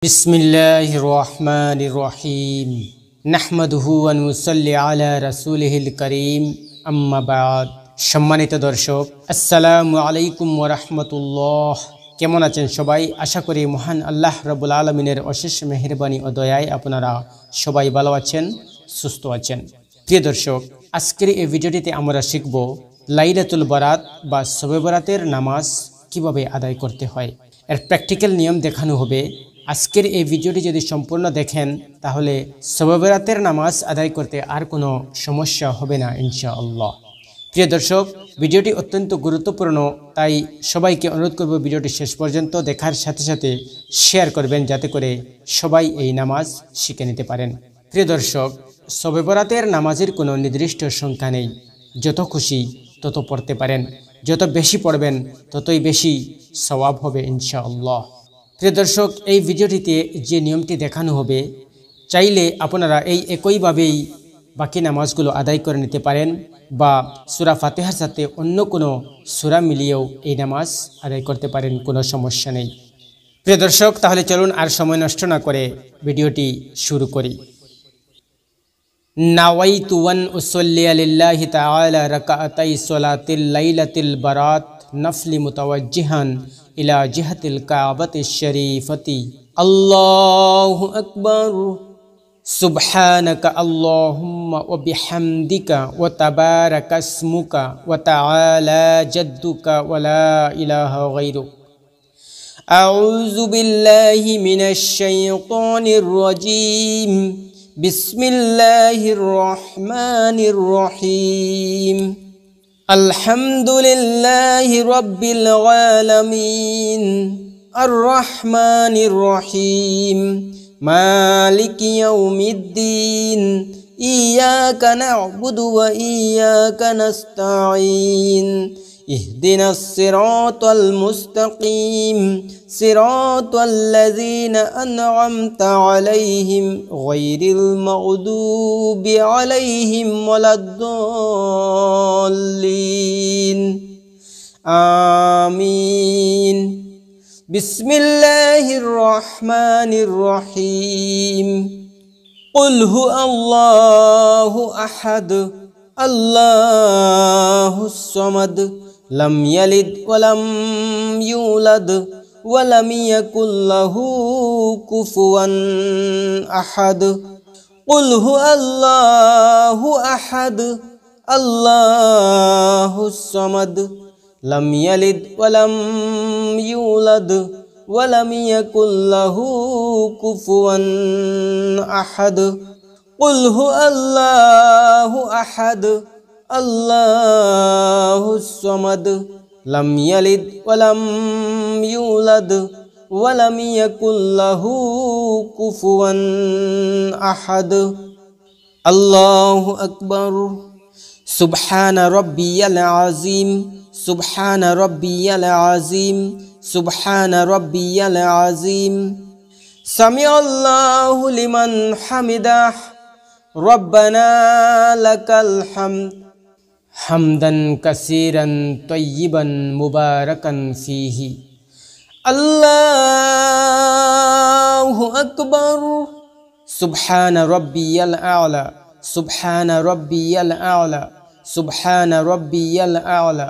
বিসমিল্লাহির রহমানির রহিম নাহমাদুহু ওয়া নুসাল্লি আলা রাসূলিহিল কারীম আম্মা বাদ। সম্মানিত দর্শক, আসসালামু আলাইকুম ওয়া রাহমাতুল্লাহ। কেমন আছেন সবাই? আশা করি মহান আল্লাহ রাব্বুল আলামিনের অশেষ মেহেরবানি ও দয়ায় আপনারা সবাই ভালো আছেন, সুস্থ আছেন। প্রিয় দর্শক, আজকের এই ভিডিওটিতে আমরা শিখব লাইলাতুল বারাত বা শবে বরাতের নামাজ কিভাবে আদায় করতে হয়। এর প্র্যাকটিক্যাল নিয়ম দেখানো হবে। আজকের এই ভিডিওটি যদি সম্পূর্ণ দেখেন তাহলে শবে বরাতের নামাজ আদায় করতে আর কোনো সমস্যা হবে না ইনশাআল্লাহ। প্রিয় দর্শক, ভিডিওটি অত্যন্ত গুরুত্বপূর্ণ, তাই সবাইকে অনুরোধ করব ভিডিওটি শেষ পর্যন্ত দেখার সাথে সাথে শেয়ার করবেন, যাতে করে সবাই এই নামাজ শিখে নিতে পারেন। প্রিয় দর্শক, শবে বরাতের নামাজের কোনো নির্দিষ্ট সংখ্যা নেই। যত খুশি তত পড়তে পারেন, যত বেশি পড়বেন ততই বেশি সওয়াব হবে ইনশাআল্লাহ। প্রিয় দর্শক, এই ভিডিওটিতে যে নিয়মটি দেখানো হবে, চাইলে আপনারা এই একইভাবেই বাকি নামাজগুলো আদায় করে নিতে পারেন, বা সূরা ফাতিহার সাথে অন্য কোনো সূরা মিলিয়েও এই নামাজ আদায় করতে পারেন, কোনো সমস্যা নেই। প্রিয় দর্শক, তাহলে চলুন আর সময় নষ্ট না করে ভিডিওটি শুরু করি। নাওয়াইতু আন উসাল্লিয়া লিল্লাহি তাআলা রাকাতাই সালাতিল লাইলাতিল বারাত নফলি মুতাওয়াজ্জিহান ইলা জিহাতিল কাবাতিশ শরীফতি। আল্লাহু আকবার। সুবহানাকা আল্লাহুম্মা ওয়া বিহামদিকা ওয়া তাবারাকা ইসমুকা ওয়া তাআলা জাদ্দুকা ওয়া লা ইলাহা গায়রুক। আউযু বিল্লাহি মিনাশ শাইতানির রাজীম। বিসমিল্লাহির রহমানির রহিম। আলহামদুলিল্লাহি রাব্বিল আলামিন আর রহমানির রহিম মালিকি ইয়াউমিদ্দিন ইয়্যাকা না'বুদু ওয়া ইয়্যাকা নাস্তাঈন ইহদিনাস সিরাতাল মুস্তাকিম সিরাতাল লাযীনা আন'আমতা আলাইহিম গায়রিল মাগদুবি আলাইহিম ওয়ালাদ-দাল্লিন। আমিন। বিসমিল্লাহির রহমানির রহিম। কুল হুয়াল্লাহু আহাদ আল্লাহুস সামাদ লাম ইয়ালিদ ওয়া লাম ইউলাদ ওয়া লাম ইয়াকুল লাহু কুফুয়ান আহাদ। কুল হুয়াল্লাহু আহাদ আল্লাহুস সামাদ লাম ইয়ালিদ ওয়া লাম ইউলাদ ওয়া লাম ইয়াকুল লাহু কুফুয়ান আহাদ। কুল হুয়াল্লাহু আহাদ আল্লাহুস সামাদ লাম ইয়ালিদ ওয়া লাম ইউলাদ ওয়া লাম ইয়াকুল লাহু কুফুয়ান আহাদ। আল্লাহু আকবার। সুবহানা রাব্বিয়াল আযীম। সুবহানা রাব্বিয়াল আযীম। সুবহানা রাব্বিয়াল আযীম। সামিআল্লাহু লিমান হামিদাহ। রব্বানা লাকাল হামদ হামদান কাসীরান তাইয়িবান মুবারাকান ফীহি। আল্লাহু আকবার। সুবহানা রাব্বিয়াল আ'লা। সুবহানা রাব্বিয়াল আ'লা। সুবহানা রাব্বিয়াল আ'লা।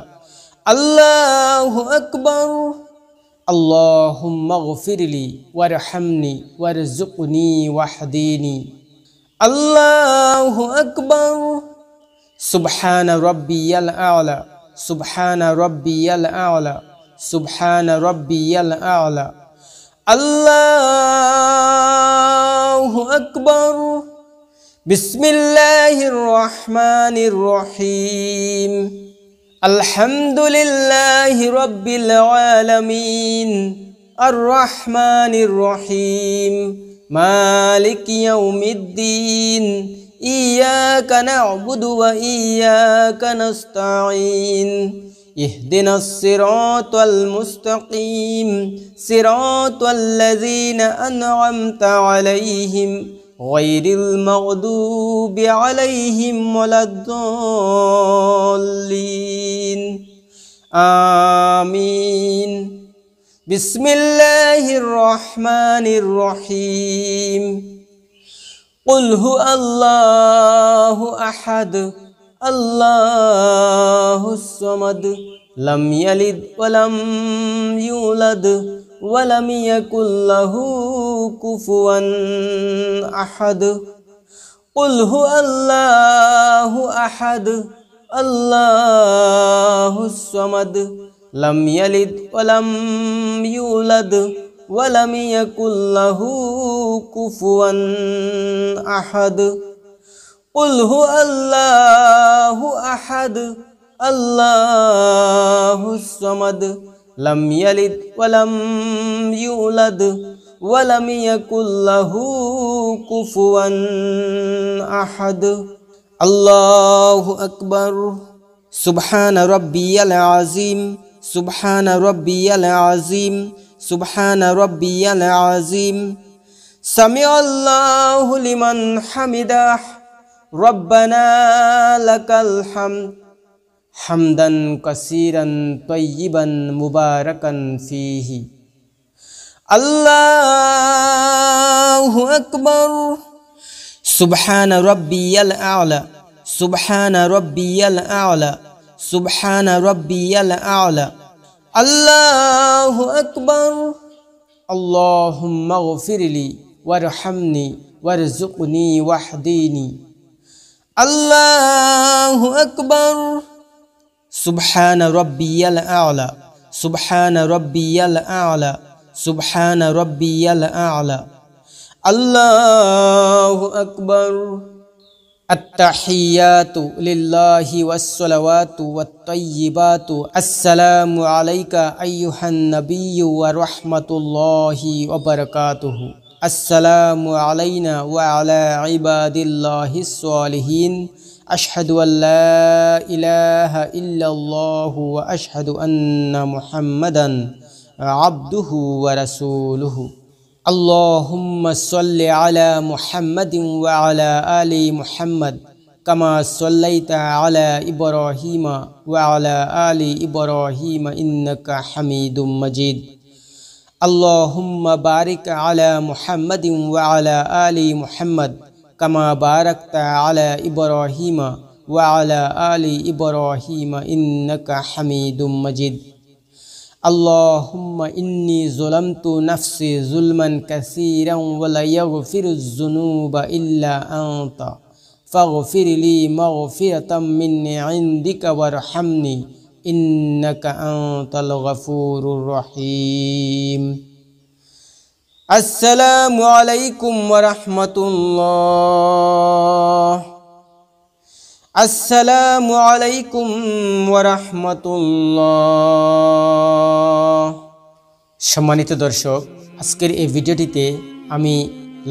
আল্লাহু আকবার। আল্লাহুম্মা গফিরলি ওয়ারহামনি ওয়ারযুকনি ওয়াহদিনি। আল্লাহু আকবার। সুবহানা রাব্বিয়াল আ'লা। সুবহানা রাব্বিয়াল আ'লা। সুবহানা রাব্বিয়াল আ'লা। আল্লাহু আকবার। বিসমিল্লাহির রহমানির রহিম। আলহামদুলিল্লাহি রাব্বিল আলামিন আর রহমানির রহিম মালিকি ইয়াউমিদ্দিন ইয়্যাকা না'বুদু ওয়া ইয়্যাকা নাস্তাঈন ইহদিনাস সিরাতাল মুস্তাকিম সিরাতাল লাযীনা আন'আমতা আলাইহিম গায়রিল মাগদুবি আলাইহিম ওয়ালাদ-দাল্লিন। আমিন। বিসমিল্লাহির রহমানির রহিম। কুল হু আল্লাহু আহাদ আল্লাহুস সামাদ লাম ইয়ালিদ ওয়া লাম ইউলাদ ওয়া লাম ইয়াকুল লাহু কুফুয়ান আহাদ। কুল হু আল্লাহু আহাদ আল্লাহুস সামাদ লাম ইয়ালিদ ওয়া লাম ইউলাদ ওয়া লাম ইয়াকুল লাহু কুফুয়ান আহাদ। কুল হু আল্লাহু আহাদ আল্লাহুস সামাদ লাম ইয়ালিদ ওয়া লাম ইউলাদ ওয়া লাম ইয়াকুল লাহু কুফুয়ান আহাদ। আল্লাহু আকবার। সুবহানা রাব্বিয়াল আযীম সুবহানা রাব্বিয়াল আযীম সুবহানা রাব্বিয়াল আযীম। সামিআল্লাহু লিমান হামিদাহ রব্বানা লাকাল হামদ হামদান কাসীরান তাইয়িবান মুবারাকান ফীহি। আল্লাহু আকবার। সুবহানা রাব্বিয়াল আ'লা সুবহানা রাব্বিয়াল আ'লা সুবহানা রাব্বিয়াল আ'লা। আল্লাহু আকবার। আল্লাহুম্মা গফিরলি ওয়ারহামনি ওয়ারযুকনি ওয়াহদিনি। আল্লাহু আকবার। সুবহানা রাব্বিয়াল আ'লা সুবহানা রাব্বিয়াল আ'লা সুবহানা রাব্বিয়াল আ'লা। আল্লাহু আকবার। আত্তাহিয়াতু লিল্লাহি ওয়াসসালাওয়াতু ওয়াত-তাইয়্যিবাতু আসসালামু আলাইকা আইয়ুহান নাবিয়্যু ওয়া রাহমাতুল্লাহি ওয়া বারাকাতুহু। আসসালামু আলাইনা ওয়া আলা ইবাদিল্লাহিস সালিহিন। আশহাদু আল্লা ইলাহা ইল্লাল্লাহু ওয়া আশহাদু আন্না মুহাম্মাদান আবদুহু ওয়া রাসূলুহু। আল্লাহুম্মা সাল্লি আলা মুহাম্মাদিন ওয়া আলা আলি মুহাম্মাদ কামা সাল্লাইতা আলা ইব্রাহিমা ওয়া আলা আলি ইব্রাহিমা ইন্নাকা হামিদুম মাজিদ। আল্লাহুম্মা বারিক আলা মুহাম্মাদিন ওয়া আলা আলি মুহাম্মাদ কামা বারাকতা আলা ইব্রাহিমা ওয়া আলা আলি ইব্রাহিমা ইন্নাকা হামিদুম মাজিদ। আল্লাহুম্মা ইন্নী যালামতু নাফসি যুলমান কাসীরান ওয়া লা ইয়াগফিরুয যুনুবা ইল্লা আনতা ফাগফিরলি মাগফিরাতাম মিন ইনদিকা ওয়ারহামনি ইন্নাকা আনতাল গফুরুর রহিম। আসসালামু আলাইকুম ওয়া রাহমাতুল্লাহ। আসসালামু আলাইকুম ওয়া রাহমাতুল্লাহ। সম্মানিত দর্শক, আজকের এই ভিডিওটিতে আমি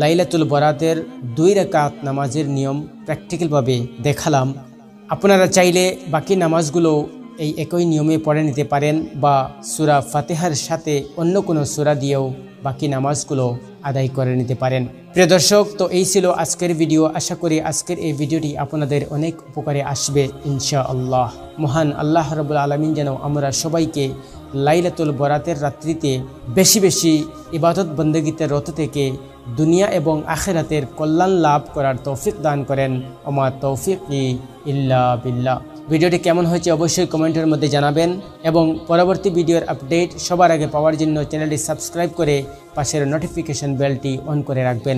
লাইলাতুল বরাতের 2 রাকাত নামাজের নিয়ম প্র্যাকটিক্যালভাবে দেখালাম। আপনারা চাইলে বাকি নামাজগুলো এই একই নিয়মে পড়ে নিতে পারেন বা সূরা ফাতিহার সাথে অন্য কোনো সূরা দিয়েও বাকি নামাজগুলো আদায় করে নিতে পারেন। প্রিয় দর্শক, তো এই ছিল আজকের ভিডিও। আশা করি আজকের এই ভিডিওটি আপনাদের অনেক উপকারে আসবে ইনশাআল্লাহ। মহান আল্লাহ রাব্বুল আলামিন যেন আমরা সবাইকে লাইলাতুল বরাতের রাত্রিতে বেশি বেশি ইবাদত বন্দেগীতে রত থেকে দুনিয়া এবং আখিরাতের কল্যাণ লাভ করার তৌফিক দান করেন। ওমা তৌফিকি ইল্লা বিল্লাহ। ভিডিওটি কেমন হয়েছে অবশ্যই কমেন্টের মধ্যে জানাবেন এবং পরবর্তী ভিডিওর আপডেট সবার আগে পাওয়ার জন্য চ্যানেলটি সাবস্ক্রাইব করে পাশের নোটিফিকেশন বেলটি অন করে রাখবেন।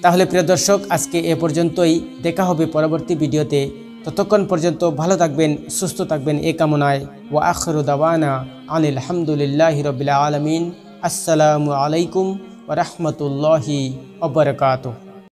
তাহলে প্রিয় দর্শক, আজকে এ পর্যন্তই। দেখা হবে পরবর্তী ভিডিওতে। ততক্ষণ পর্যন্ত ভালো থাকবেন, সুস্থ থাকবেন এই কামনায়। ওয়া আখিরু দাওয়ানা আনিল হামদুলিল্লাহি রাব্বিল আলামিন। আসসালামু আলাইকুম ওয়া রাহমাতুল্লাহি ওয়া বারাকাতুহু।